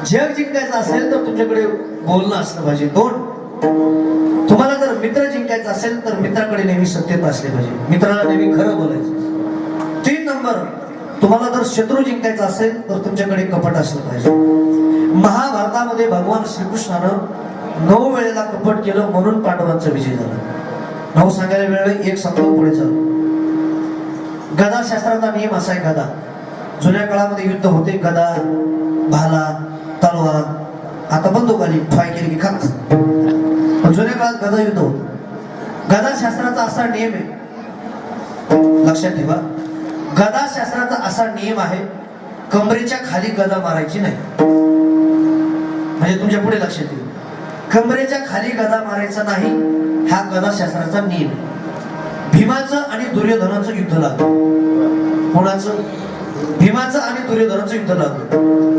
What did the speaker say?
जग जिंकायचं असेल तर तुमच्याकडे बोलणं असलं पाहिजे. 2, तुम्हाला जर मित्र जिंकायचा असेल तर मित्राकडे नेहमी सत्यता असले पाहिजे, मित्राला नेहमी खरं बोलायचं. 3 नंबर, तुम्हाला जर शत्रू जिंकायचा असेल तर तुमच्याकडे कपट असलं पाहिजे. महाभारतामध्ये भगवान श्रीकृष्णानं 9 वेळेला कपट केलं म्हणून पांडवांचा विजय झाला. 9 सांगायला वेळ 1 सांगतो पुढे चालू. गदा शास्त्राचा नियम असा आहे. गदा जुन्या काळामध्ये युद्ध होते, गदा, भाला, तलवार, आता बंदूक आली, फाय केली की खात. पण जुन्या काळात गदा युद्ध होत. गदा शास्त्राचा असा नियम आहे, लक्षात ठेवा. गदा शास्त्राचा असा नियम आहे, कमरेच्या खाली गदा मारायची नाही. म्हणजे तुमच्या पुढे लक्षात येईल, कमरेच्या खाली गदा मारायचा नाही, हा गदा शास्त्राचा नियम आहे. भीमाचं आणि दुर्योधनाचं युद्ध लागलं. कोणाचं? भीमाचं आणि दुर्योधनाचं युद्ध लागलं.